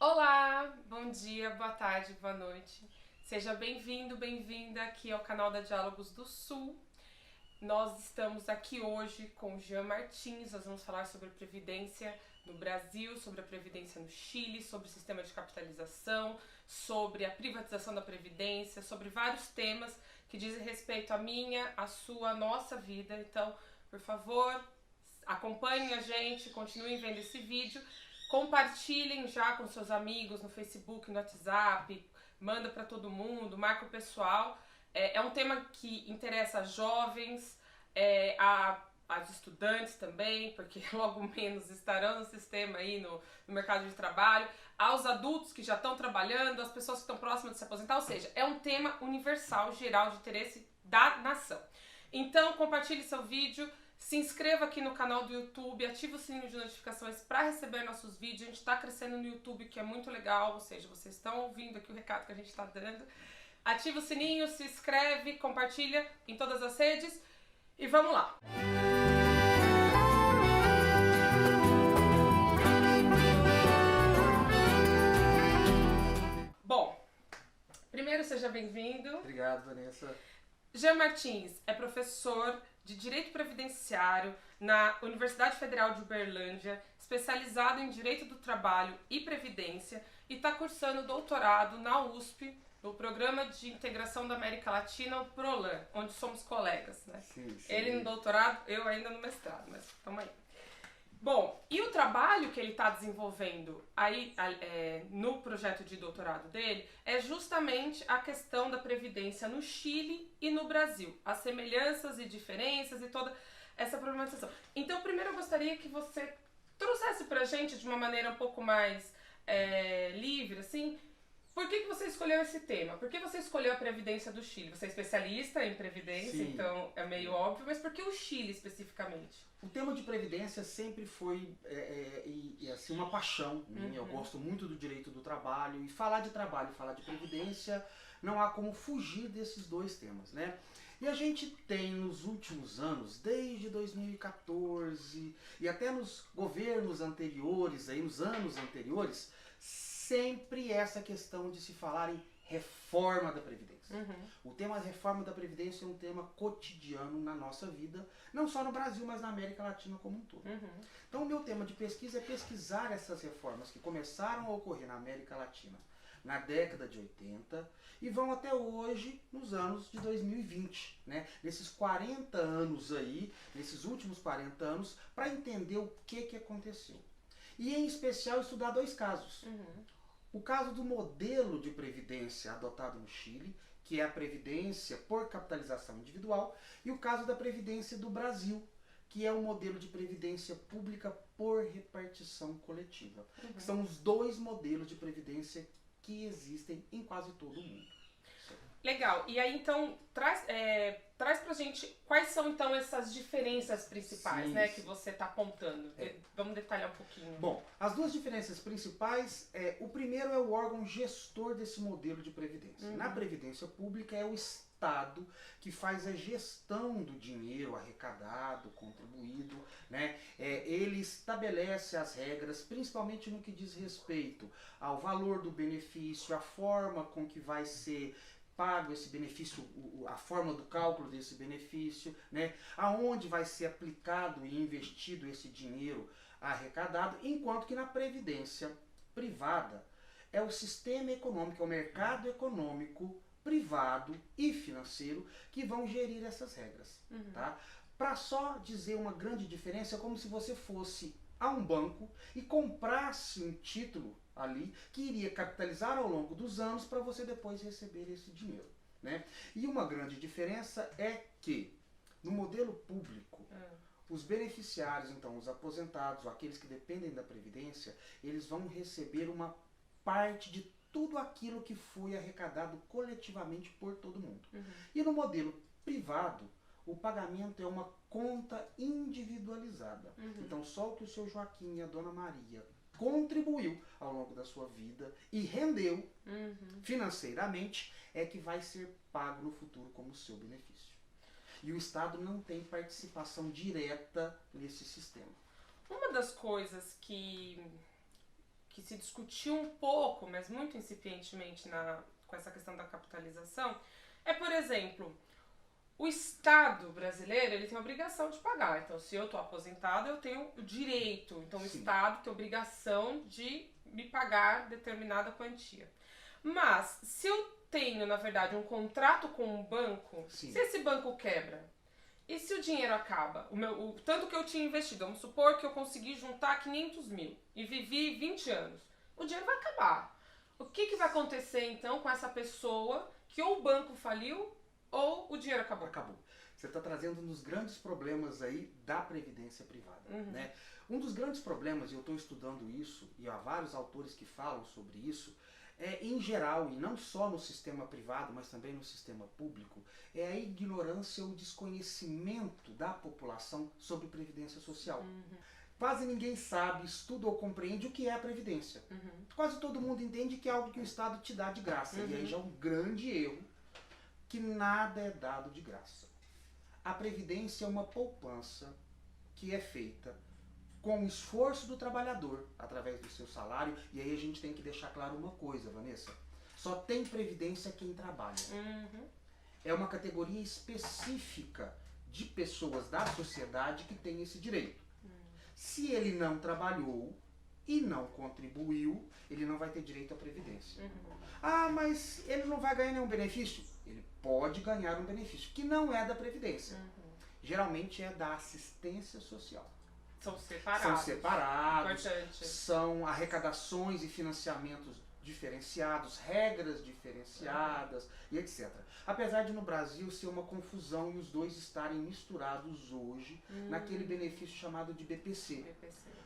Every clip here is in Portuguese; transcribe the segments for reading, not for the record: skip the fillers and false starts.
Olá, bom dia, boa tarde, boa noite. Seja bem-vindo, bem-vinda aqui ao canal da Diálogos do Sul. Nós estamos aqui hoje com o Jean Martins, nós vamos falar sobre a Previdência no Brasil, sobre a Previdência no Chile, sobre o sistema de capitalização, sobre a privatização da Previdência, sobre vários temas que dizem respeito à minha, à sua, à nossa vida. Então, por favor, acompanhem a gente, continuem vendo esse vídeo. Compartilhem já com seus amigos no Facebook, no WhatsApp, manda para todo mundo, marca o pessoal. É um tema que interessa a jovens, as estudantes também, porque logo menos estarão no sistema aí no mercado de trabalho, aos adultos que já estão trabalhando, às pessoas que estão próximas de se aposentar, ou seja, é um tema universal, geral, de interesse da nação. Então compartilhe seu vídeo, se inscreva aqui no canal do YouTube, ative o sininho de notificações para receber nossos vídeos. A gente está crescendo no YouTube, que é muito legal, ou seja, vocês estão ouvindo aqui o recado que a gente está dando. Ativa o sininho, se inscreve, compartilha em todas as redes e vamos lá! Bom, primeiro seja bem-vindo. Obrigado, Vanessa. Jean Martins é professor de Direito Previdenciário na Universidade Federal de Uberlândia, especializado em Direito do Trabalho e Previdência, e está cursando doutorado na USP, no Programa de Integração da América Latina, o PROLAN, onde somos colegas, né? Sim. Ele no doutorado, eu ainda no mestrado, mas tamo aí. Bom, e o trabalho que ele está desenvolvendo aí no projeto de doutorado dele é justamente a questão da previdência no Chile e no Brasil, as semelhanças e diferenças e toda essa problematização. Então, primeiro eu gostaria que você trouxesse pra gente de uma maneira um pouco mais livre, assim, por que você escolheu esse tema? Por que você escolheu a Previdência do Chile? Você é especialista em Previdência, Sim. então é meio óbvio, mas por que o Chile especificamente? O tema de previdência sempre foi assim, uma paixão minha. Eu gosto muito do direito do trabalho, e falar de trabalho e falar de previdência, não há como fugir desses dois temas, né? E a gente tem nos últimos anos, desde 2014 e até nos governos anteriores, aí nos anos anteriores, sempre essa questão de se falar em reforma da Previdência. O tema reforma da Previdência é um tema cotidiano na nossa vida, não só no Brasil, mas na América Latina como um todo. Então o meu tema de pesquisa é pesquisar essas reformas que começaram a ocorrer na América Latina na década de 80 e vão até hoje, nos anos de 2020, né? Nesses 40 anos aí, nesses últimos 40 anos, para entender o que aconteceu. E em especial estudar dois casos. O caso do modelo de previdência adotado no Chile, que é a previdência por capitalização individual, e o caso da previdência do Brasil, que é o modelo de previdência pública por repartição coletiva. Que são os dois modelos de previdência que existem em quase todo o mundo. Legal. E aí, então, traz pra gente quais são, então, essas diferenças principais, Sim, né, sim. que você está apontando. Vamos detalhar um pouquinho. Bom, as duas diferenças principais, o primeiro é o órgão gestor desse modelo de previdência. Na previdência pública é o Estado que faz a gestão do dinheiro arrecadado, contribuído, né? Ele estabelece as regras, principalmente no que diz respeito ao valor do benefício, a forma com que vai ser pago esse benefício, a forma do cálculo desse benefício, né? Aonde vai ser aplicado e investido esse dinheiro arrecadado, enquanto que na previdência privada é o sistema econômico, é o mercado econômico privado e financeiro que vão gerir essas regras. Tá? Para só dizer uma grande diferença, é como se você fosse a um banco e comprasse um título ali que iria capitalizar ao longo dos anos para você depois receber esse dinheiro, né? E uma grande diferença é que no modelo público os beneficiários, então os aposentados, ou aqueles que dependem da Previdência, eles vão receber uma parte de tudo aquilo que foi arrecadado coletivamente por todo mundo. E no modelo privado, o pagamento é uma conta individualizada. Então só o que o seu Joaquim e a dona Maria contribuiu ao longo da sua vida e rendeu financeiramente é que vai ser pago no futuro como seu benefício. E o Estado não tem participação direta nesse sistema. Uma das coisas que que se discutiu um pouco, mas muito incipientemente com essa questão da capitalização, é, por exemplo, o Estado brasileiro, ele tem a obrigação de pagar. Então, se eu estou aposentado, eu tenho o direito. Então, o Estado tem a obrigação de me pagar determinada quantia. Mas, se eu tenho, na verdade, um contrato com um banco, se esse banco quebra, e se o dinheiro acaba? O tanto que eu tinha investido, vamos supor que eu consegui juntar 500 mil e vivi 20 anos. O dinheiro vai acabar. O que vai acontecer, então, com essa pessoa que ou o banco faliu ou o dinheiro acabou? Acabou. Você está trazendo um dos grandes problemas aí da previdência privada. Né? Um dos grandes problemas, e eu estou estudando isso, e há vários autores que falam sobre isso, em geral, e não só no sistema privado, mas também no sistema público, é a ignorância ou desconhecimento da população sobre previdência social. Quase ninguém sabe, estuda ou compreende o que é a previdência. Quase todo mundo entende que é algo que o Estado te dá de graça. E aí já é um grande erro, que nada é dado de graça. A previdência é uma poupança que é feita com o esforço do trabalhador, através do seu salário. E aí a gente tem que deixar claro uma coisa, Vanessa. Só tem previdência quem trabalha. É uma categoria específica de pessoas da sociedade que tem esse direito. Se ele não trabalhou e não contribuiu, ele não vai ter direito à previdência. Ah, mas ele não vai ganhar nenhum benefício? Ele pode ganhar um benefício, que não é da previdência. Geralmente é da assistência social. São separados. São separados. Importante. São arrecadações e financiamentos diferenciados, regras diferenciadas e etc. Apesar de no Brasil ser uma confusão e os dois estarem misturados hoje naquele benefício chamado de BPC.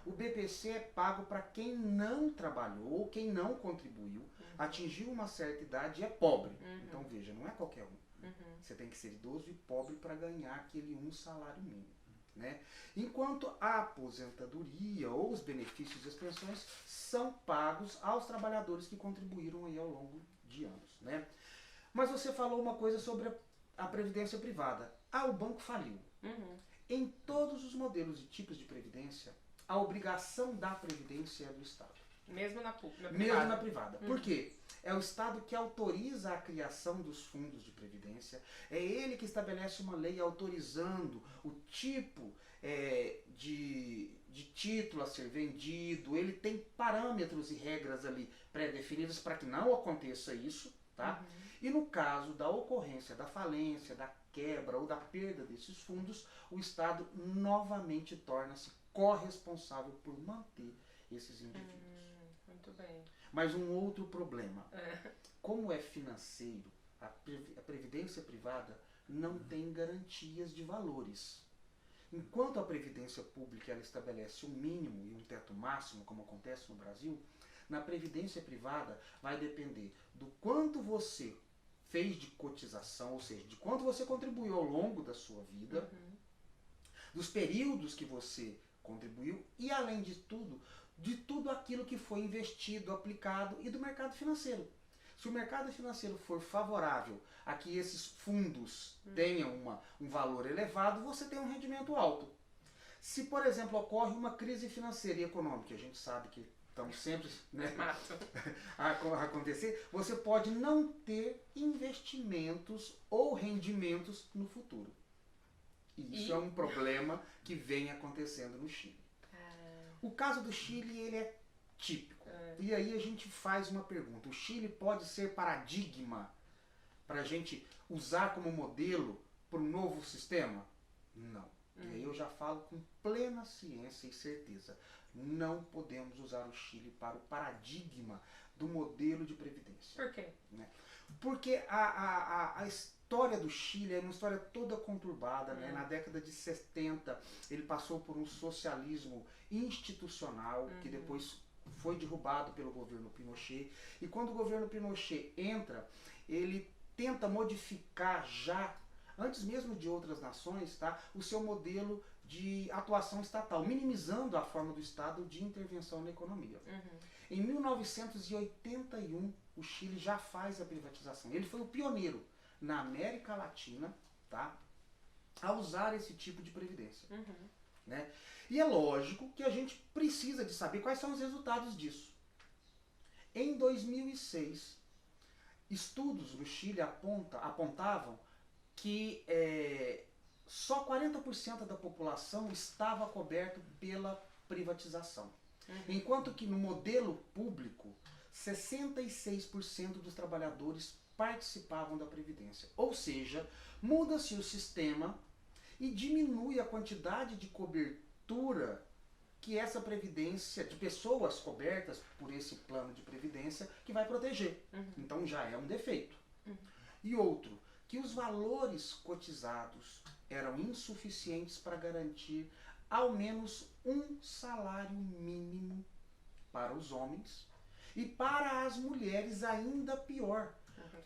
O BPC é pago para quem não trabalhou, quem não contribuiu, atingiu uma certa idade e é pobre. Então veja, não é qualquer um. Você tem que ser idoso e pobre para ganhar aquele salário mínimo. Né? Enquanto a aposentadoria ou os benefícios e as pensões são pagos aos trabalhadores que contribuíram aí ao longo de anos. Né? Mas você falou uma coisa sobre a previdência privada. O banco faliu. Em todos os modelos e tipos de previdência, a obrigação da previdência é do Estado. Mesmo na privada. Mesmo na privada. Por quê? É o Estado que autoriza a criação dos fundos de previdência. É ele que estabelece uma lei autorizando o tipo de título a ser vendido. Ele tem parâmetros e regras ali pré-definidas para que não aconteça isso. Tá? E no caso da ocorrência da falência, da quebra ou da perda desses fundos, o Estado novamente torna-se corresponsável por manter esses indivíduos. Muito bem. Mas um outro problema. Como é financeiro, a previdência privada não tem garantias de valores. Enquanto a previdência pública ela estabelece um mínimo e um teto máximo, como acontece no Brasil, na previdência privada vai depender do quanto você fez de cotização, ou seja, de quanto você contribuiu ao longo da sua vida, dos períodos que você contribuiu e, além de tudo aquilo que foi investido, aplicado e do mercado financeiro. Se o mercado financeiro for favorável a que esses fundos tenham um valor elevado, você tem um rendimento alto. Se, por exemplo, ocorre uma crise financeira e econômica, a gente sabe que estamos sempre a acontecer, você pode não ter investimentos ou rendimentos no futuro. E isso é um problema que vem acontecendo no Chile. O caso do Chile ele é típico. E aí a gente faz uma pergunta. O Chile pode ser paradigma para a gente usar como modelo para um novo sistema? Não. E aí eu já falo com plena ciência e certeza. Não podemos usar o Chile para o paradigma do modelo de previdência. Por quê? Né? Porque a história do Chile é uma história toda conturbada. Né? Na década de 70 ele passou por um socialismo institucional que depois foi derrubado pelo governo Pinochet. E quando o governo Pinochet entra, ele tenta modificar já, antes mesmo de outras nações, tá, o seu modelo de atuação estatal, minimizando a forma do Estado de intervenção na economia. Em 1981, o Chile já faz a privatização. Ele foi o pioneiro na América Latina, tá, a usar esse tipo de previdência. Né? E é lógico que a gente precisa de saber quais são os resultados disso. Em 2006, estudos no Chile apontavam que só 40% da população estava coberto pela privatização. Enquanto que no modelo público, 66% dos trabalhadores participavam da Previdência. Ou seja, muda-se o sistema e diminui a quantidade de cobertura que essa Previdência, de pessoas cobertas por esse plano de Previdência, que vai proteger. Então já é um defeito. E outro, que os valores cotizados eram insuficientes para garantir ao menos um salário mínimo para os homens e para as mulheres ainda pior,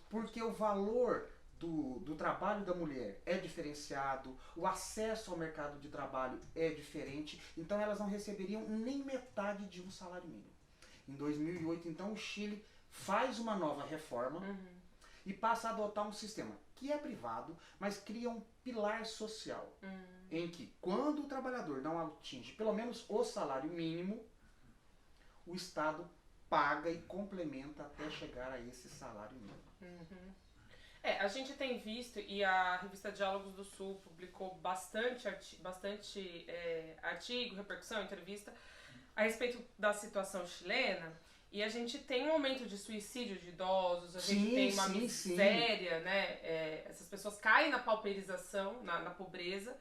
porque o valor do trabalho da mulher é diferenciado, o acesso ao mercado de trabalho é diferente, então elas não receberiam nem metade de um salário mínimo. Em 2008, então, o Chile faz uma nova reforma e passa a adotar um sistema que é privado, mas cria um pilar social, em que quando o trabalhador não atinge pelo menos o salário mínimo, o Estado paga e complementa até chegar a esse salário mínimo. A gente tem visto, e a revista Diálogos do Sul publicou bastante artigo, repercussão, entrevista a respeito da situação chilena, e a gente tem um aumento de suicídio de idosos, a gente tem uma miséria, né? Essas pessoas caem na pauperização, na pobreza,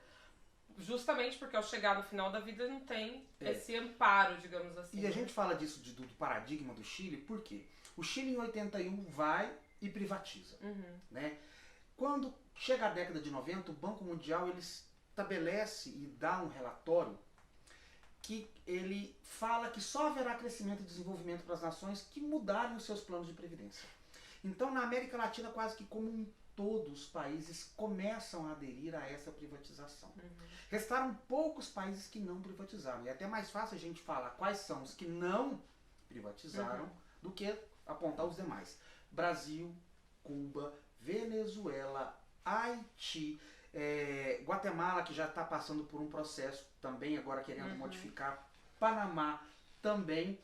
justamente porque ao chegar no final da vida não tem esse amparo, digamos assim. E a gente fala disso do paradigma do Chile, por quê? O Chile em 81 vai e privatiza. Né? Quando chega a década de 90, o Banco Mundial ele estabelece e dá um relatório que ele fala que só haverá crescimento e desenvolvimento para as nações que mudarem os seus planos de previdência. Então, na América Latina, quase que como um todo, os países começam a aderir a essa privatização. Restaram poucos países que não privatizaram. E é até mais fácil a gente falar quais são os que não privatizaram do que apontar os demais. Brasil, Cuba, Venezuela, Haiti, Guatemala, que já está passando por um processo também agora querendo modificar, Panamá também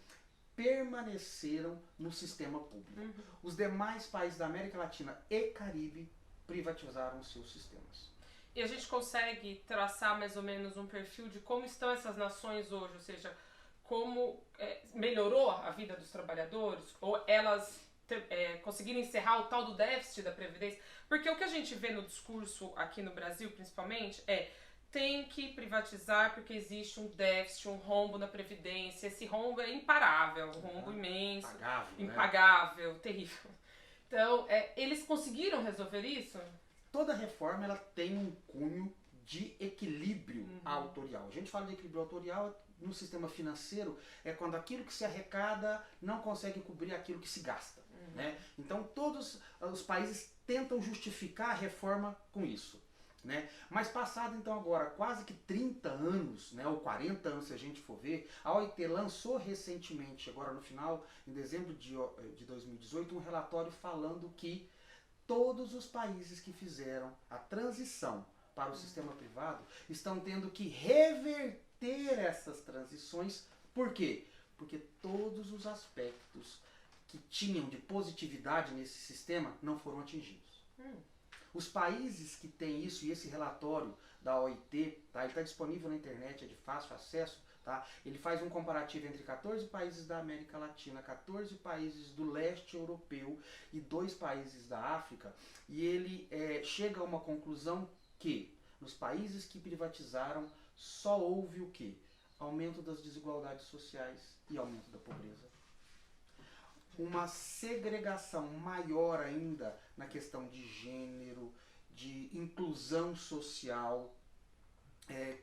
permaneceram no sistema público. Os demais países da América Latina e Caribe privatizaram seus sistemas. E a gente consegue traçar mais ou menos um perfil de como estão essas nações hoje, ou seja, como melhorou a vida dos trabalhadores, ou elas conseguiram encerrar o tal do déficit da Previdência? Porque o que a gente vê no discurso aqui no Brasil, principalmente, tem que privatizar porque existe um déficit, um rombo na Previdência. Esse rombo é imparável, um rombo imenso, impagável, terrível. Então, eles conseguiram resolver isso? Toda reforma ela tem um cunho de equilíbrio autorial. A gente fala de equilíbrio autorial no sistema financeiro, é quando aquilo que se arrecada não consegue cobrir aquilo que se gasta. Né? Então todos os países tentam justificar a reforma com isso. Né? Mas passado então agora quase que 30 anos, né, ou 40 anos se a gente for ver, a OIT lançou recentemente, agora no final, em dezembro de 2018, um relatório falando que todos os países que fizeram a transição para o sistema privado estão tendo que reverter essas transições. Por quê? Porque todos os aspectos que tinham de positividade nesse sistema não foram atingidos. Os países que têm isso, e esse relatório da OIT, tá, ele está disponível na internet, é de fácil acesso, tá? Ele faz um comparativo entre 14 países da América Latina, 14 países do leste europeu e 2 países da África, e ele chega a uma conclusão que nos países que privatizaram só houve o quê? Aumento das desigualdades sociais e aumento da pobreza. Uma segregação maior ainda na questão de gênero, de inclusão social,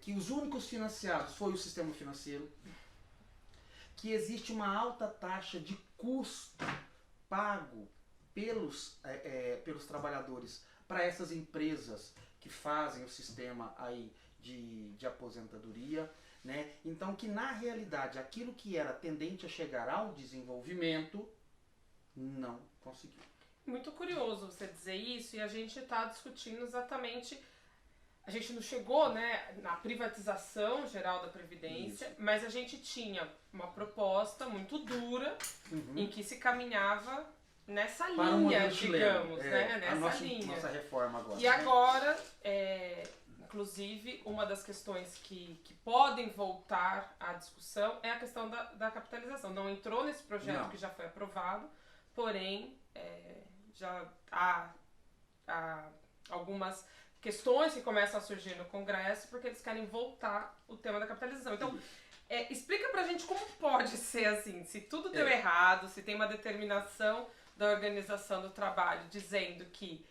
que os únicos financiados foi o sistema financeiro, que existe uma alta taxa de custo pago pelos trabalhadores para essas empresas que fazem o sistema aí de aposentadoria. Né? Então que na realidade aquilo que era tendente a chegar ao desenvolvimento não conseguiu. Muito curioso você dizer isso, e a gente está discutindo exatamente a gente não chegou, né, na privatização geral da Previdência, Isso. mas a gente tinha uma proposta muito dura em que se caminhava nessa Para o linha, modelo chileno. digamos, né, nessa linha. Nossa reforma agora. E agora, inclusive, uma das questões que podem voltar à discussão é a questão da capitalização. Não entrou nesse projeto que já foi aprovado, porém, já há algumas questões que começam a surgir no Congresso porque eles querem voltar o tema da capitalização. Então, explica pra gente como pode ser assim, se tudo deu errado, se tem uma determinação da Organização do Trabalho dizendo que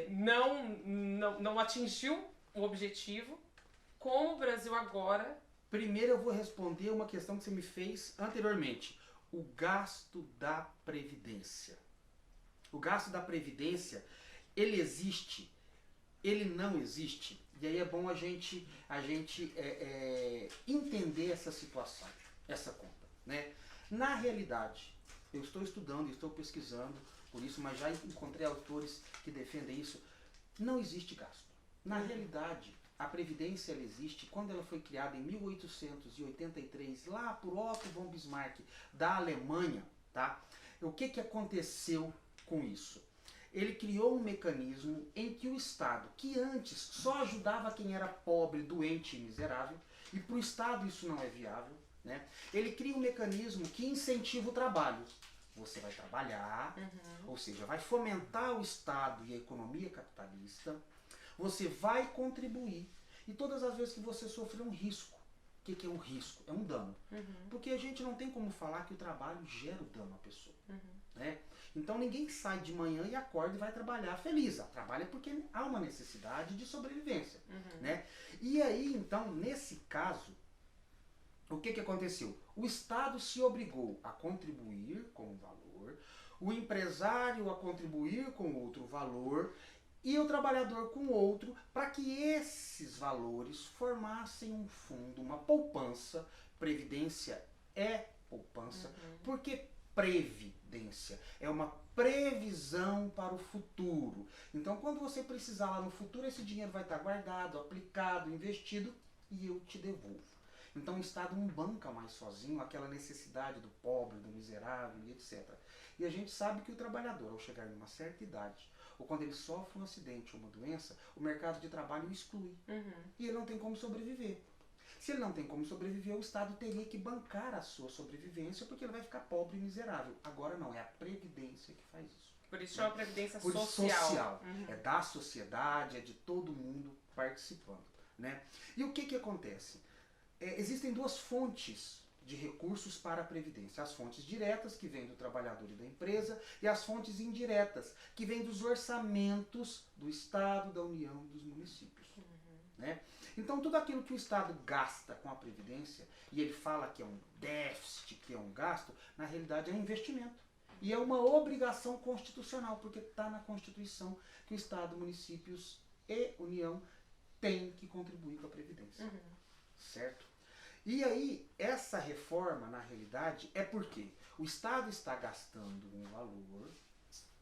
não atingiu o objetivo, como o Brasil agora... Primeiro eu vou responder uma questão que você me fez anteriormente. O gasto da Previdência. O gasto da Previdência, ele existe, ele não existe. E aí é bom a gente entender essa situação, essa conta, né? Na realidade, eu estou estudando, estou pesquisando por isso, mas já encontrei autores que defendem isso. Não existe gasto. Na realidade, a Previdência ela existe quando ela foi criada em 1883, lá por Otto von Bismarck, da Alemanha, tá? O que aconteceu com isso? Ele criou um mecanismo em que o Estado, que antes só ajudava quem era pobre, doente e miserável, e para o Estado isso não é viável, né? Ele cria um mecanismo que incentiva o trabalho. Você vai trabalhar, ou seja, vai fomentar o Estado e a economia capitalista, você vai contribuir, e todas as vezes que você sofrer um risco, o que é um risco? É um dano. Porque a gente não tem como falar que o trabalho gera o dano à pessoa, né? Então ninguém sai de manhã e acorda e vai trabalhar feliz. Trabalha porque há uma necessidade de sobrevivência, né? E aí, então, nesse caso, o que aconteceu? O Estado se obrigou a contribuir com um valor, o empresário a contribuir com outro valor e o trabalhador com outro, para que esses valores formassem um fundo, uma poupança. Previdência é poupança, porque previdência é uma previsão para o futuro. Então, quando você precisar lá no futuro, esse dinheiro vai estar guardado, aplicado, investido e eu te devolvo. Então, o Estado não banca mais sozinho aquela necessidade do pobre, do miserável e etc. E a gente sabe que o trabalhador, ao chegar numa certa idade, ou quando ele sofre um acidente ou uma doença, o mercado de trabalho o exclui. E ele não tem como sobreviver. Se ele não tem como sobreviver, o Estado teria que bancar a sua sobrevivência, porque ele vai ficar pobre e miserável. Agora não, é a Previdência que faz isso. Por isso chama Previdência Por Social. social. É da sociedade, é de todo mundo participando, né? E o que acontece? Existem duas fontes de recursos para a Previdência. As fontes diretas, que vêm do trabalhador e da empresa, e as fontes indiretas, que vêm dos orçamentos do Estado, da União e dos municípios. Né? Então, tudo aquilo que o Estado gasta com a Previdência, e ele fala que é um déficit, que é um gasto, na realidade é um investimento. E é uma obrigação constitucional, porque está na Constituição que o Estado, municípios e União têm que contribuir com a Previdência. Certo? E aí, essa reforma, na realidade, é porque o Estado está gastando um valor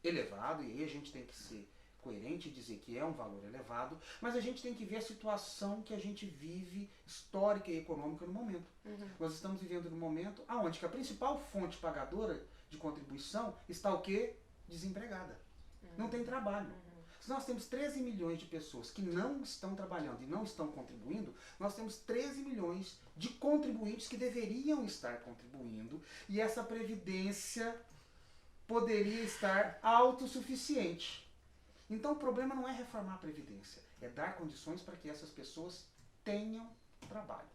elevado, e aí a gente tem que ser coerente e dizer que é um valor elevado, mas a gente tem que ver a situação que a gente vive, histórica e econômica no momento. Nós estamos vivendo num momento onde que a principal fonte pagadora de contribuição está o quê? Desempregada. Não tem trabalho. Se nós temos 13 milhões de pessoas que não estão trabalhando e não estão contribuindo, nós temos 13 milhões de contribuintes que deveriam estar contribuindo, e essa Previdência poderia estar autossuficiente. Então o problema não é reformar a Previdência, é dar condições para que essas pessoas tenham trabalho.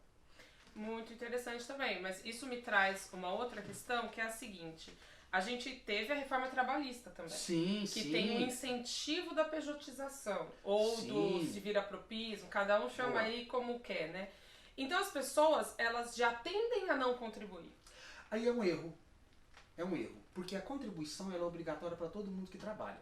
Muito interessante também, mas isso me traz uma outra questão, que é a seguinte: a gente teve a reforma trabalhista também, sim, que tem um incentivo da pejotização, ou do se vira propismo, cada um chama aí como quer, né? Então as pessoas, elas já tendem a não contribuir. Aí é um erro, porque a contribuição ela é obrigatória para todo mundo que trabalha.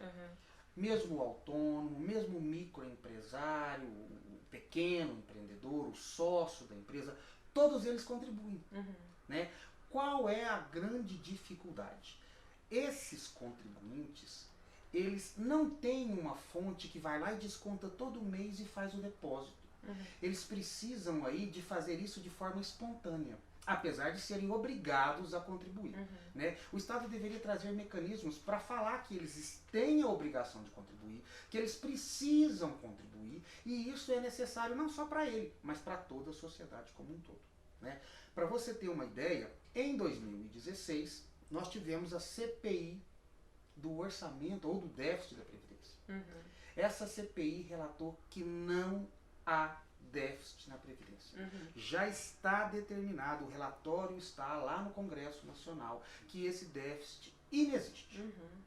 Mesmo o autônomo, mesmo o microempresário, o pequeno empreendedor, o sócio da empresa, todos eles contribuem, né? Qual é a grande dificuldade? Esses contribuintes, eles não têm uma fonte que vai lá e desconta todo mês e faz o depósito. Eles precisam aí de fazer isso de forma espontânea, apesar de serem obrigados a contribuir. Né? O Estado deveria trazer mecanismos para falar que eles têm a obrigação de contribuir, que eles precisam contribuir, e isso é necessário não só para ele, mas para toda a sociedade como um todo. Né? Para você ter uma ideia, em 2016 nós tivemos a CPI do orçamento ou do déficit da Previdência. Essa CPI relatou que não há déficit na Previdência. Já está determinado, o relatório está lá no Congresso Nacional, que esse déficit inexiste.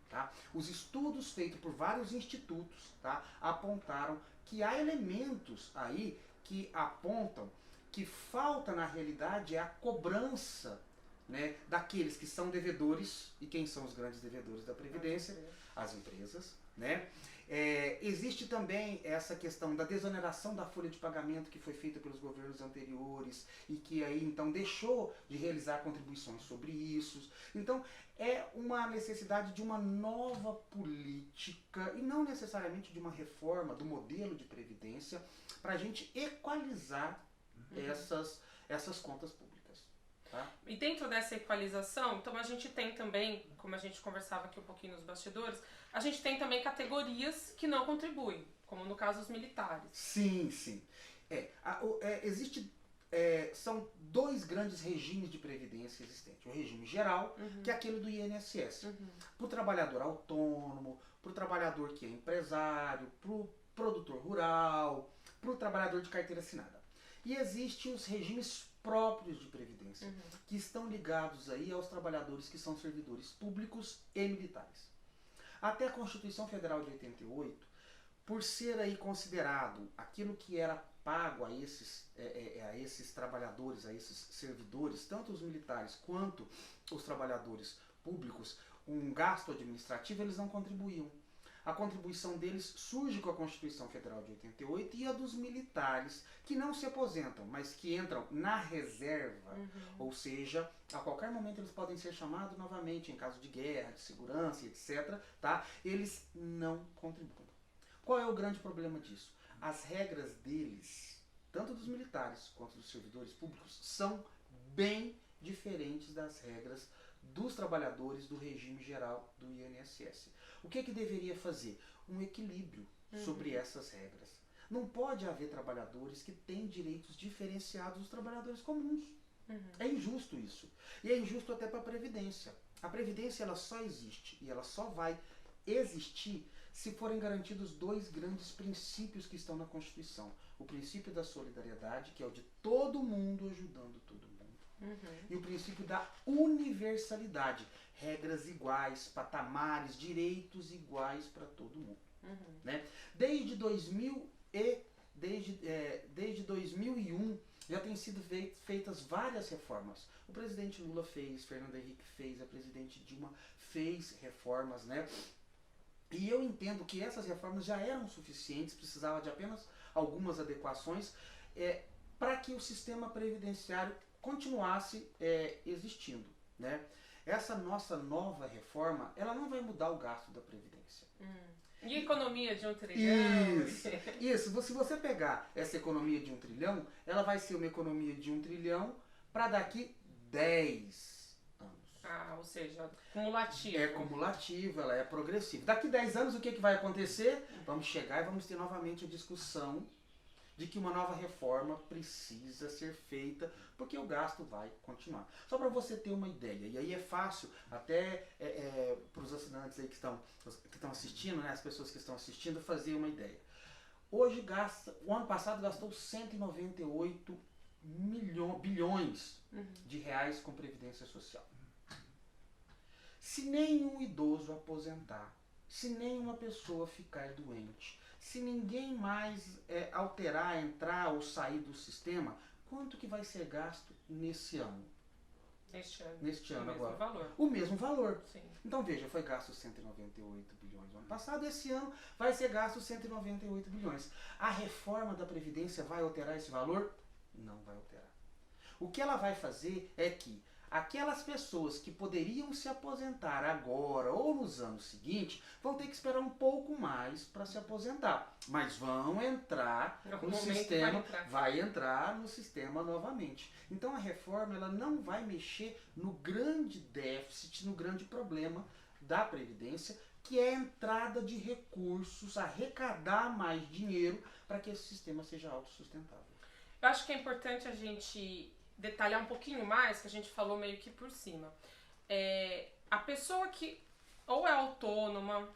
Tá? Os estudos feitos por vários institutos, tá, apontaram que há elementos aí que apontam que falta na realidade é a cobrança, né, daqueles que são devedores. E quem são os grandes devedores da Previdência? As empresas. Né? Existe também essa questão da desoneração da folha de pagamento que foi feita pelos governos anteriores e que aí então deixou de realizar contribuições sobre isso. Então é uma necessidade de uma nova política e não necessariamente de uma reforma do modelo de previdência para a gente equalizar essas contas públicas. Tá? E dentro dessa equalização, então a gente tem também, como a gente conversava aqui um pouquinho nos bastidores, a gente tem também categorias que não contribuem, como no caso os militares. Sim. São dois grandes regimes de previdência existentes. O regime geral, que é aquele do INSS. Para o trabalhador autônomo, para o trabalhador que é empresário, para o produtor rural, para o trabalhador de carteira assinada. E existem os regimes próprios de previdência, que estão ligados aí aos trabalhadores que são servidores públicos e militares. Até a Constituição Federal de 88, por ser aí considerado aquilo que era pago a esses trabalhadores, a esses servidores, tanto os militares quanto os trabalhadores públicos, um gasto administrativo, eles não contribuíam. A contribuição deles surge com a Constituição Federal de 88 e a dos militares, que não se aposentam, mas que entram na reserva, ou seja, a qualquer momento eles podem ser chamados novamente em caso de guerra, de segurança, etc. Tá? Eles não contribuem. Qual é o grande problema disso? As regras deles, tanto dos militares quanto dos servidores públicos, são bem diferentes das regras dos trabalhadores do regime geral do INSS. O que deveria fazer? Um equilíbrio sobre essas regras. Não pode haver trabalhadores que têm direitos diferenciados dos trabalhadores comuns. É injusto isso. E é injusto até para a Previdência. A Previdência ela só existe e ela só vai existir se forem garantidos dois grandes princípios que estão na Constituição. O princípio da solidariedade, que é o de todo mundo ajudando todo mundo. E o princípio da universalidade. Regras iguais, patamares, direitos iguais para todo mundo. Né? Desde 2001 já têm sido feitas várias reformas. O presidente Lula fez, Fernando Henrique fez, a presidente Dilma fez reformas, né? E eu entendo que essas reformas já eram suficientes, precisava de apenas algumas adequações para que o sistema previdenciário continuasse existindo, né? Essa nossa nova reforma, ela não vai mudar o gasto da Previdência. E economia de 1 trilhão? Isso. Se você pegar essa economia de 1 trilhão, ela vai ser uma economia de 1 trilhão para daqui 10 anos. Ou seja, cumulativo. É cumulativo, ela é progressiva. Daqui 10 anos o que vai acontecer? Vamos chegar e vamos ter novamente a discussão de que uma nova reforma precisa ser feita, porque o gasto vai continuar. Só para você ter uma ideia, e aí é fácil, até para os assinantes aí que estão assistindo, né, as pessoas que estão assistindo, fazer uma ideia. Hoje o ano passado gastou 198 bilhões de reais com Previdência Social. Se nenhum idoso aposentar, se nenhuma pessoa ficar doente, se ninguém mais alterar, entrar ou sair do sistema, quanto que vai ser gasto nesse ano? Neste ano agora. Valor. O mesmo valor. Sim. Então veja, foi gasto 198 bilhões no ano passado, esse ano vai ser gasto 198 bilhões. A reforma da Previdência vai alterar esse valor? Não vai alterar. O que ela vai fazer é que aquelas pessoas que poderiam se aposentar agora ou nos anos seguintes vão ter que esperar um pouco mais para se aposentar, mas vão entrar no sistema, vai entrar no sistema novamente. Então a reforma ela não vai mexer no grande déficit, no grande problema da Previdência, que é a entrada de recursos, arrecadar mais dinheiro para que esse sistema seja autossustentável. Eu acho que é importante a gente detalhar um pouquinho mais, que a gente falou meio que por cima. A pessoa que ou é autônoma,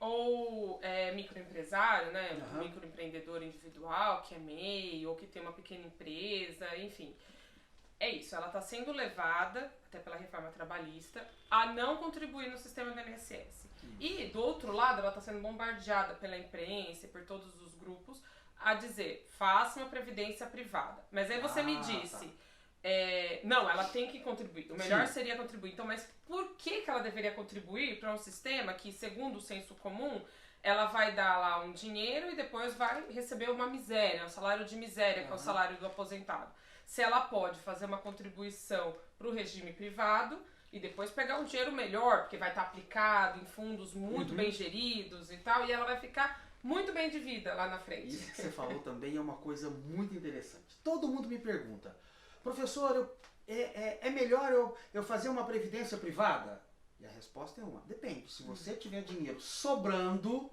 ou é microempresário, né? Microempreendedor individual, que é MEI, ou que tem uma pequena empresa, enfim. É isso, ela está sendo levada, até pela reforma trabalhista, a não contribuir no sistema do INSS. E, do outro lado, ela está sendo bombardeada pela imprensa e por todos os grupos a dizer, faça uma previdência privada. Mas aí você me disse, não, ela tem que contribuir. O melhor seria contribuir. Então, mas por que ela deveria contribuir para um sistema que, segundo o senso comum, ela vai dar lá um dinheiro e depois vai receber uma miséria, um salário de miséria, que é o salário do aposentado? Se ela pode fazer uma contribuição para o regime privado e depois pegar um dinheiro melhor, porque vai estar aplicado em fundos muito bem geridos e tal, e ela vai ficar muito bem de vida lá na frente. Isso que você falou também é uma coisa muito interessante. Todo mundo me pergunta, professor, é melhor eu fazer uma previdência privada? E a resposta é uma, depende. Se você tiver dinheiro sobrando,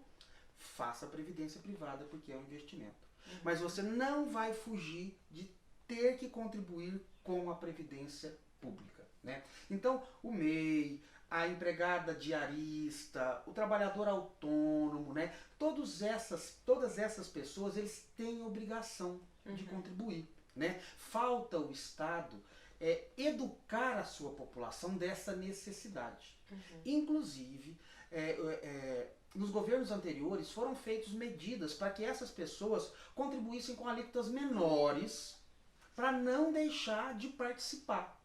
faça a previdência privada, porque é um investimento. Mas você não vai fugir de ter que contribuir com a previdência pública, né? Então, o MEI, a empregada diarista, o trabalhador autônomo, né? Todas essas pessoas, eles têm obrigação de contribuir, né? Falta o Estado educar a sua população dessa necessidade. Inclusive, nos governos anteriores foram feitas medidas para que essas pessoas contribuíssem com alíquotas menores para não deixar de participar.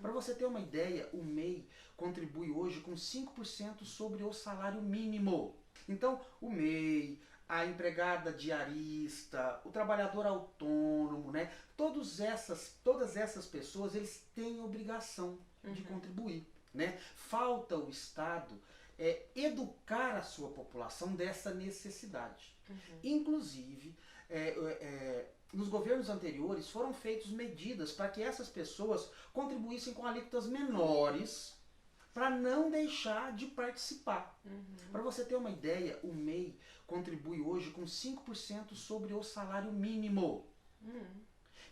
Para você ter uma ideia, o MEI contribui hoje com 5% sobre o salário mínimo. Então, o MEI, a empregada diarista, o trabalhador autônomo, né? Todas essas pessoas, eles têm obrigação de contribuir, né? Falta o Estado educar a sua população dessa necessidade. Inclusive, nos governos anteriores foram feitas medidas para que essas pessoas contribuíssem com alíquotas menores para não deixar de participar. Para você ter uma ideia, o MEI contribui hoje com 5% sobre o salário mínimo.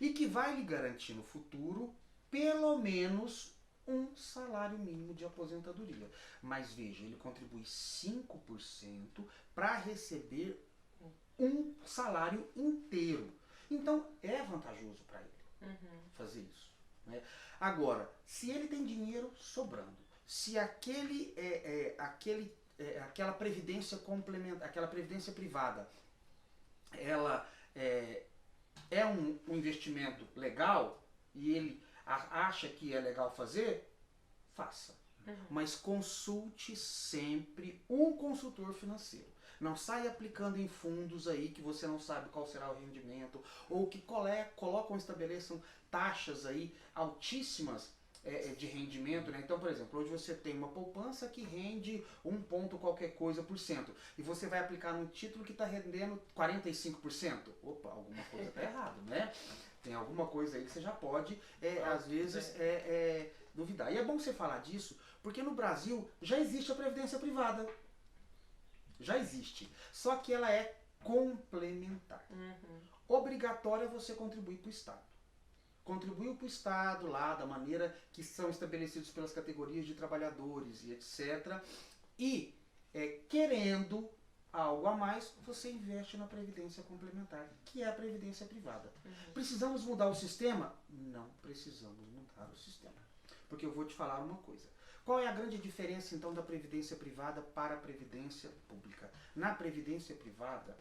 E que vai lhe garantir no futuro pelo menos um salário mínimo de aposentadoria. Mas veja, ele contribui 5% para receber um salário inteiro. Então é vantajoso para ele fazer isso, né? Agora, se ele tem dinheiro sobrando, se aquela previdência complementar, aquela previdência privada, ela é um investimento legal e ele acha que é legal fazer, faça. Mas consulte sempre um consultor financeiro. Não saia aplicando em fundos aí que você não sabe qual será o rendimento, ou que colocam, estabeleçam taxas aí altíssimas de rendimento, né? Então, por exemplo, hoje você tem uma poupança que rende 1 ponto qualquer coisa por cento, e você vai aplicar num título que está rendendo 45%. Opa, alguma coisa está errada, né? Tem alguma coisa aí que você já pode, às vezes, duvidar. E é bom você falar disso, porque no Brasil já existe a previdência privada. Já existe. Só que ela é complementar. Obrigatório é você contribuir para o Estado. Contribuiu para o Estado lá da maneira que são estabelecidos pelas categorias de trabalhadores e etc. E querendo algo a mais, você investe na previdência complementar, que é a previdência privada. Precisamos mudar o sistema? Não precisamos mudar o sistema. Porque eu vou te falar uma coisa. Qual é a grande diferença, então, da previdência privada para a previdência pública? Na previdência privada,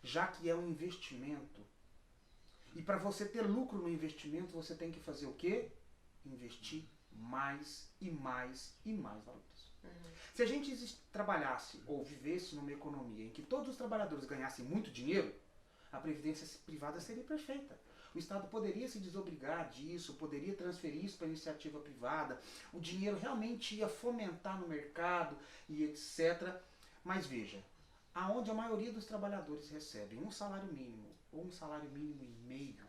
já que é um investimento, e para você ter lucro no investimento, você tem que fazer o quê? Investir mais e mais e mais valutas. Se a gente trabalhasse ou vivesse numa economia em que todos os trabalhadores ganhassem muito dinheiro, a previdência privada seria perfeita. O Estado poderia se desobrigar disso, poderia transferir isso para a iniciativa privada, o dinheiro realmente ia fomentar no mercado e etc. Mas veja, aonde a maioria dos trabalhadores recebem um salário mínimo ou um salário mínimo e meio,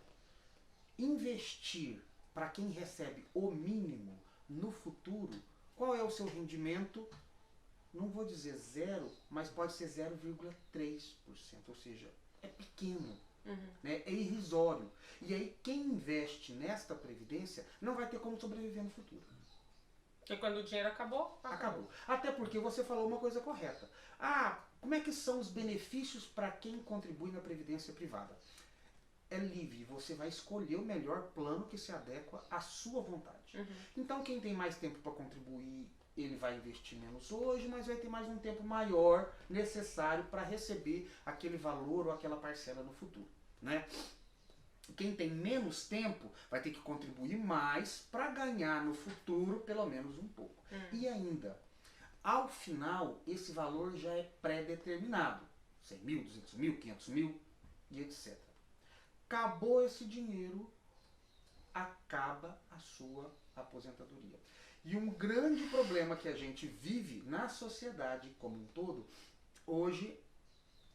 investir para quem recebe o mínimo no futuro, qual é o seu rendimento? Não vou dizer zero, mas pode ser 0,3%, ou seja, é pequeno, né? É irrisório. E aí quem investe nesta previdência não vai ter como sobreviver no futuro. Porque quando o dinheiro acabou, Acabou. Até porque você falou uma coisa correta. Como é que são os benefícios para quem contribui na previdência privada? É livre, você vai escolher o melhor plano que se adequa à sua vontade. Então quem tem mais tempo para contribuir, ele vai investir menos hoje, mas vai ter mais um tempo maior necessário para receber aquele valor ou aquela parcela no futuro, né? Quem tem menos tempo vai ter que contribuir mais para ganhar no futuro pelo menos um pouco. E ainda, ao final, esse valor já é pré-determinado. 100 mil, 200 mil, 500 mil e etc. Acabou esse dinheiro, acaba a sua aposentadoria. E um grande problema que a gente vive na sociedade como um todo, hoje,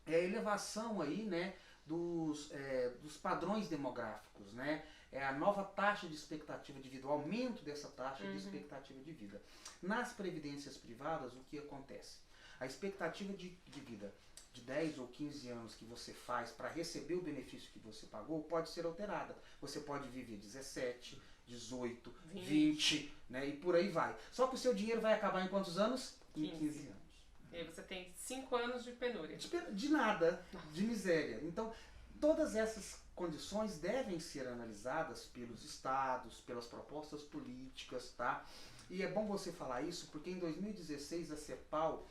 é a elevação aí, né, dos padrões demográficos, né? É a nova taxa de expectativa de vida, o aumento dessa taxa de expectativa de vida. Nas previdências privadas, o que acontece? A expectativa de vida de 10 ou 15 anos que você faz para receber o benefício que você pagou pode ser alterada. Você pode viver 17, 18, 20, né? E por aí vai. Só que o seu dinheiro vai acabar em quantos anos? Em 15 anos. E aí você tem 5 anos de penúria. De nada, de miséria. Então, todas essas condições devem ser analisadas pelos estados, pelas propostas políticas, tá? E é bom você falar isso porque em 2016 a CEPAL,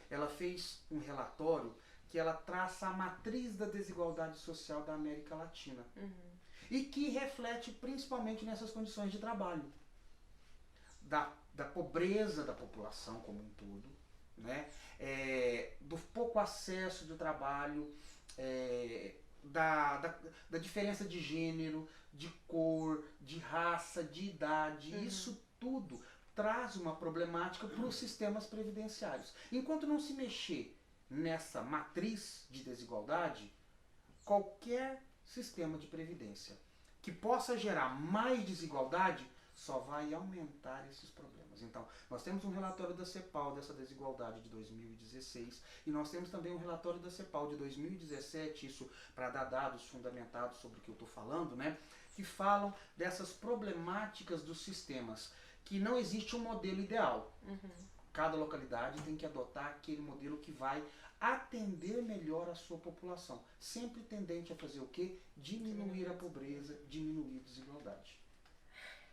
ela fez um relatório que ela traça a matriz da desigualdade social da América Latina. E que reflete principalmente nessas condições de trabalho. Da pobreza da população como um todo, né? Do pouco acesso do trabalho, da diferença de gênero, de cor, de raça, de idade. Isso tudo traz uma problemática para os sistemas previdenciários. Enquanto não se mexer nessa matriz de desigualdade, qualquer sistema de previdência que possa gerar mais desigualdade só vai aumentar esses problemas. Então, nós temos um relatório da CEPAL dessa desigualdade de 2016 e nós temos também um relatório da CEPAL de 2017, isso para dar dados fundamentados sobre o que eu estou falando, né, que falam dessas problemáticas dos sistemas, que não existe um modelo ideal. Cada localidade tem que adotar aquele modelo que vai atender melhor a sua população. Sempre tendente a fazer o quê? Diminuir a pobreza, diminuir a desigualdade.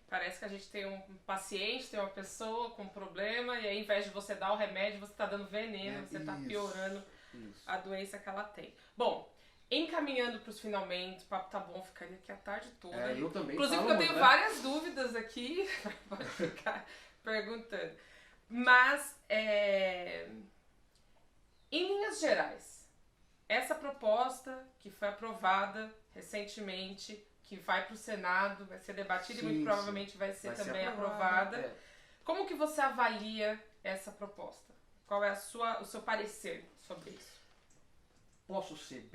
Parece que a gente tem um paciente, tem uma pessoa com um problema, e aí, ao invés de você dar o remédio, você está dando veneno, você está piorando a doença que ela tem. Bom, encaminhando para os finalmente, o papo tá bom, ficaria aqui a tarde toda. Eu também. Inclusive, eu tenho várias dúvidas aqui, pode ficar perguntando. Mas, em linhas gerais, essa proposta que foi aprovada recentemente, que vai para o Senado, vai ser debatida e muito provavelmente vai ser também aprovada. Como que você avalia essa proposta? Qual é o seu parecer sobre isso? Posso ser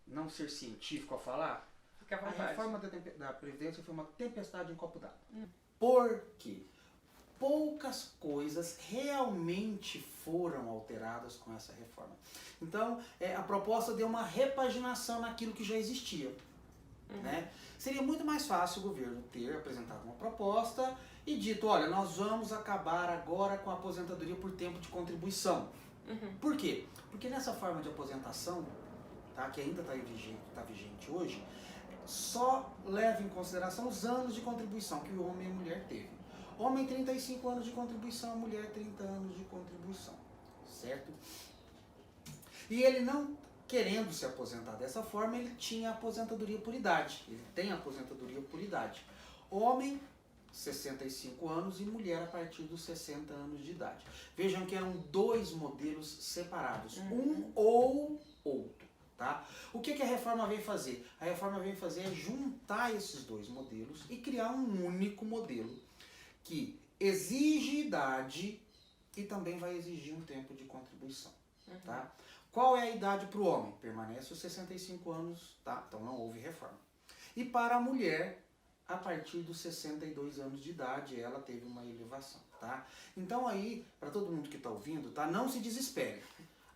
não ser científico ao falar? Fique à vontade. A reforma da Previdência foi uma tempestade em copo d'água. Por quê? Poucas coisas realmente foram alteradas com essa reforma. Então, a proposta deu uma repaginação naquilo que já existia. Né? Seria muito mais fácil o governo ter apresentado uma proposta e dito, olha, nós vamos acabar agora com a aposentadoria por tempo de contribuição. Por quê? Porque nessa forma de aposentação, tá, que ainda está vigente hoje, só leva em consideração os anos de contribuição que o homem e a mulher teve. Homem 35 anos de contribuição, mulher 30 anos de contribuição, certo? E ele não querendo se aposentar dessa forma, ele tinha aposentadoria por idade. Ele tem aposentadoria por idade. Homem, 65 anos e mulher a partir dos 60 anos de idade. Vejam que eram dois modelos separados, um ou outro. Tá? O que a reforma vem fazer? A reforma vem fazer é juntar esses dois modelos e criar um único modelo que exige idade e também vai exigir um tempo de contribuição. Tá? Qual é a idade para o homem? Permanece os 65 anos, tá? Então não houve reforma. E para a mulher, a partir dos 62 anos de idade, ela teve uma elevação. Tá? Então aí, para todo mundo que está ouvindo, tá? Não se desespere.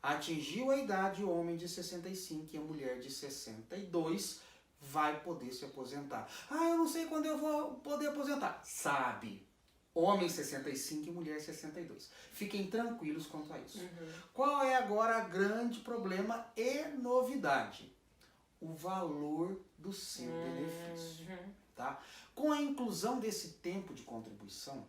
Atingiu a idade o homem de 65 e a mulher de 62 vai poder se aposentar. Ah, eu não sei quando eu vou poder aposentar. Sabe. Homem 65 e mulher 62. Fiquem tranquilos quanto a isso. Qual é agora o grande problema e novidade? O valor do seu benefício. Tá? Com a inclusão desse tempo de contribuição,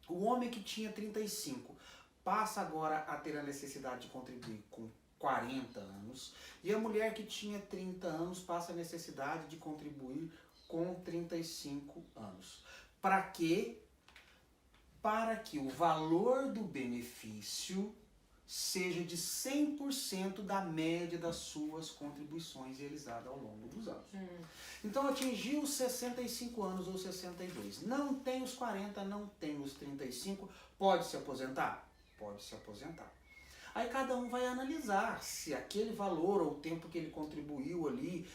o homem que tinha 35 passa agora a ter a necessidade de contribuir com 40 anos e a mulher que tinha 30 anos passa a necessidade de contribuir com 35 anos. Para quê? Para que o valor do benefício seja de 100% da média das suas contribuições realizadas ao longo dos anos. Então atingiu os 65 anos ou 62, não tem os 40, não tem os 35, pode se aposentar? Pode se aposentar. Aí cada um vai analisar se aquele valor ou o tempo que ele contribuiu ali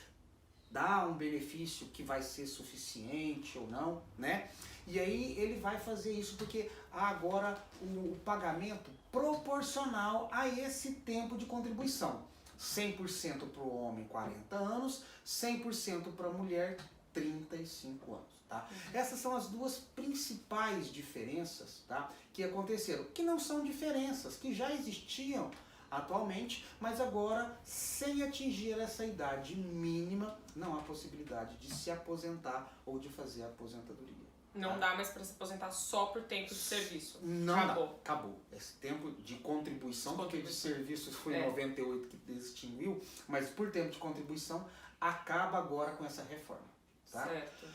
dá um benefício que vai ser suficiente ou não, né? E aí ele vai fazer isso porque há agora o pagamento proporcional a esse tempo de contribuição. 100% para o homem 40 anos, 100% para a mulher 35 anos. Tá? Essas são as duas principais diferenças, tá, que aconteceram, que não são diferenças, que já existiam atualmente, mas agora, sem atingir essa idade mínima, não há possibilidade de se aposentar ou de fazer a aposentadoria. Não dá mais para se aposentar só por tempo de serviço. Não acabou. Dá. Acabou. Esse tempo de contribuição, porque de serviço foi em 98 que extinguiu, mas por tempo de contribuição acaba agora com essa reforma. Tá? Certo.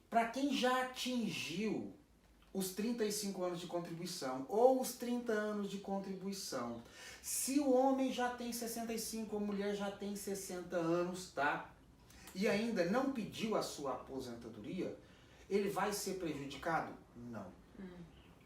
Para quem já atingiu os 35 anos de contribuição ou os 30 anos de contribuição, se o homem já tem 65, a mulher já tem 60 anos, tá? E ainda não pediu a sua aposentadoria, ele vai ser prejudicado? Não.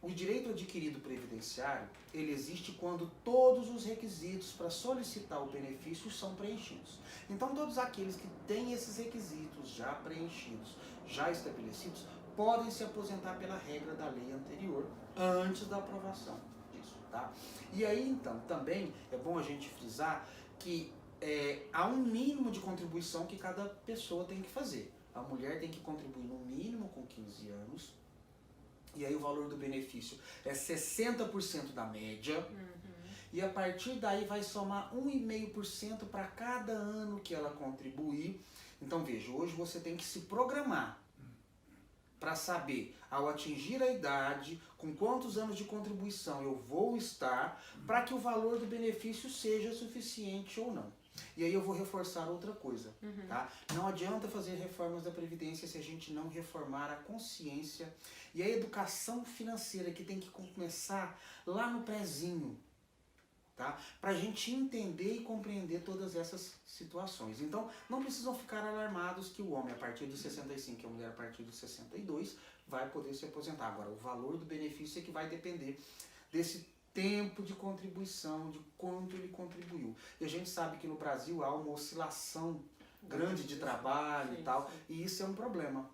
O direito adquirido previdenciário, ele existe quando todos os requisitos para solicitar o benefício são preenchidos. Então todos aqueles que têm esses requisitos já preenchidos, já estabelecidos, podem se aposentar pela regra da lei anterior, antes da aprovação disso, tá? E aí então, também é bom a gente frisar que há um mínimo de contribuição que cada pessoa tem que fazer. A mulher tem que contribuir no mínimo com 15 anos, e aí o valor do benefício é 60% da média, e a partir daí vai somar 1,5% para cada ano que ela contribuir. Então veja, hoje você tem que se programar para saber, ao atingir a idade, com quantos anos de contribuição eu vou estar, para que o valor do benefício seja suficiente ou não. E aí eu vou reforçar outra coisa, tá? Não adianta fazer reformas da Previdência se a gente não reformar a consciência e a educação financeira, que tem que começar lá no prézinho, tá? Pra gente entender e compreender todas essas situações. Então, não precisam ficar alarmados que o homem a partir dos 65 e a mulher a partir dos 62 vai poder se aposentar. Agora, o valor do benefício é que vai depender desse tempo de contribuição, de quanto ele contribuiu. E a gente sabe que no Brasil há uma oscilação grande de trabalho e tal, e isso é um problema,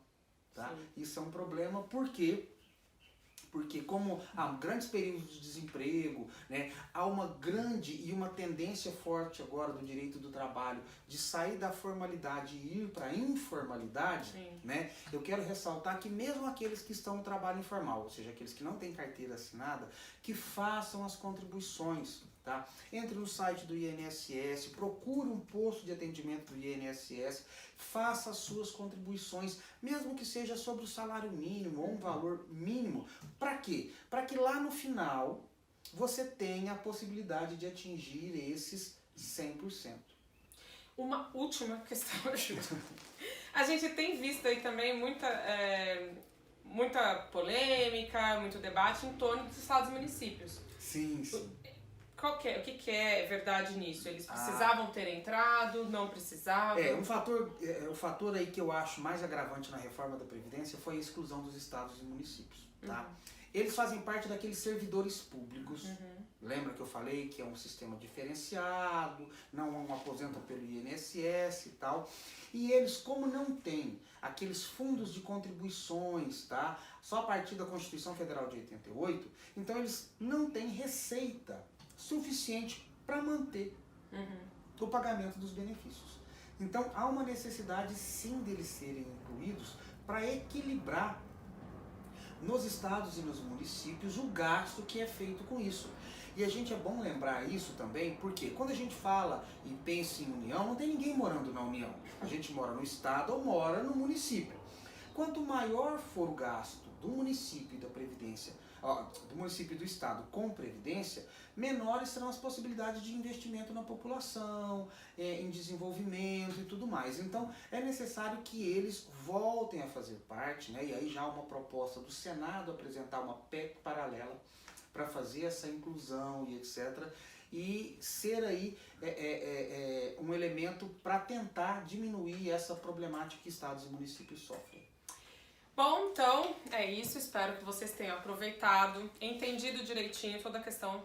tá? Isso é um problema porque como há grandes períodos de desemprego, né, há uma grande e uma tendência forte agora do direito do trabalho de sair da formalidade e ir para a informalidade, né, eu quero ressaltar que mesmo aqueles que estão no trabalho informal, ou seja, aqueles que não têm carteira assinada, que façam as contribuições. Tá? Entre no site do INSS, procure um posto de atendimento do INSS, faça as suas contribuições, mesmo que seja sobre o salário mínimo ou um valor mínimo. Para quê? Para que lá no final você tenha a possibilidade de atingir esses 100%. Uma última questão, Ju. A gente tem visto aí também muita polêmica, muito debate em torno dos estados e municípios. Sim, sim. o que é verdade nisso? Eles precisavam ter entrado, não precisavam? O fator aí que eu acho mais agravante na reforma da Previdência foi a exclusão dos estados e municípios, tá? Eles fazem parte daqueles servidores públicos. Lembra que eu falei que é um sistema diferenciado, não aposentam pelo INSS e tal. E eles, como não têm aqueles fundos de contribuições, tá? Só a partir da Constituição Federal de 88, então eles não têm receita suficiente para manter o pagamento dos benefícios. Então há uma necessidade sim deles serem incluídos para equilibrar nos estados e nos municípios o gasto que é feito com isso. E a gente é bom lembrar isso também, porque quando a gente fala e pensa em união, não tem ninguém morando na união. A gente mora no estado ou mora no município. Quanto maior for o gasto do município e da Previdência, do município e do estado com Previdência, menores serão as possibilidades de investimento na população, em desenvolvimento e tudo mais. Então é necessário que eles voltem a fazer parte, né? E aí já há uma proposta do Senado apresentar uma PEC paralela para fazer essa inclusão e etc. E ser aí um elemento para tentar diminuir essa problemática que estados e municípios sofrem. Bom, então é isso. Espero que vocês tenham aproveitado, entendido direitinho toda a questão,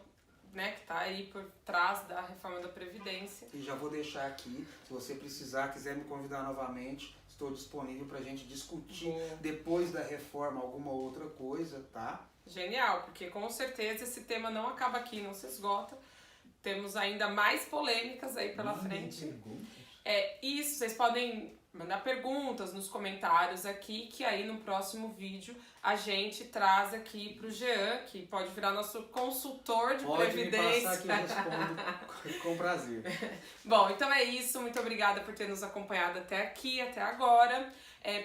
né, que está aí por trás da reforma da Previdência. E já vou deixar aqui, se você precisar, quiser me convidar novamente, estou disponível para a gente discutir depois da reforma alguma outra coisa, tá? Genial, porque com certeza esse tema não acaba aqui, não se esgota. Temos ainda mais polêmicas aí pela frente. Isso, vocês podem mandar perguntas nos comentários aqui, que aí no próximo vídeo a gente traz aqui pro Jean, que pode virar nosso consultor de previdência. Pode me passar que eu respondo com prazer. Bom, então é isso. Muito obrigada por ter nos acompanhado até aqui, até agora.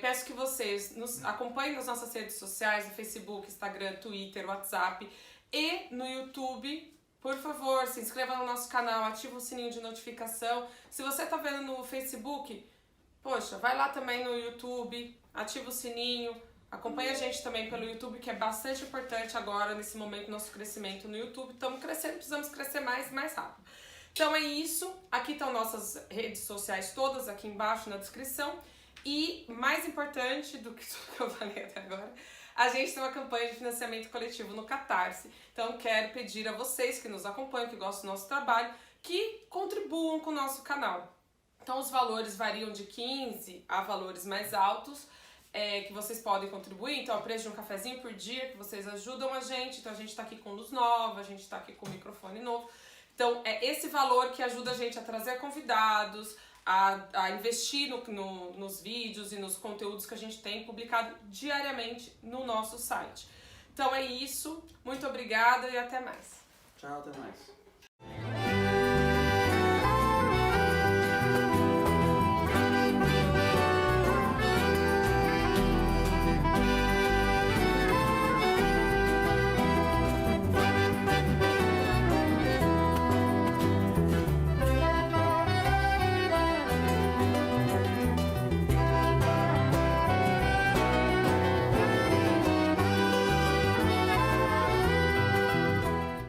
Peço que vocês nos acompanhem nas nossas redes sociais, no Facebook, Instagram, Twitter, WhatsApp e no YouTube. Por favor, se inscreva no nosso canal, ativa o sininho de notificação. Se você está vendo no Facebook, poxa, vai lá também no YouTube, ativa o sininho, acompanha a gente também pelo YouTube, que é bastante importante agora, nesse momento do nosso crescimento no YouTube. Estamos crescendo, precisamos crescer mais rápido. Então é isso, aqui estão nossas redes sociais todas, aqui embaixo na descrição. E mais importante do que tudo que eu falei até agora, a gente tem uma campanha de financiamento coletivo no Catarse. Então quero pedir a vocês que nos acompanham, que gostam do nosso trabalho, que contribuam com o nosso canal. Então os valores variam de 15 a valores mais altos, que vocês podem contribuir. Então é o preço de um cafezinho por dia, que vocês ajudam a gente. Então a gente está aqui com luz nova, a gente está aqui com microfone novo. Então é esse valor que ajuda a gente a trazer convidados, a investir nos vídeos e nos conteúdos que a gente tem publicado diariamente no nosso site. Então é isso, muito obrigada e até mais. Tchau, até mais.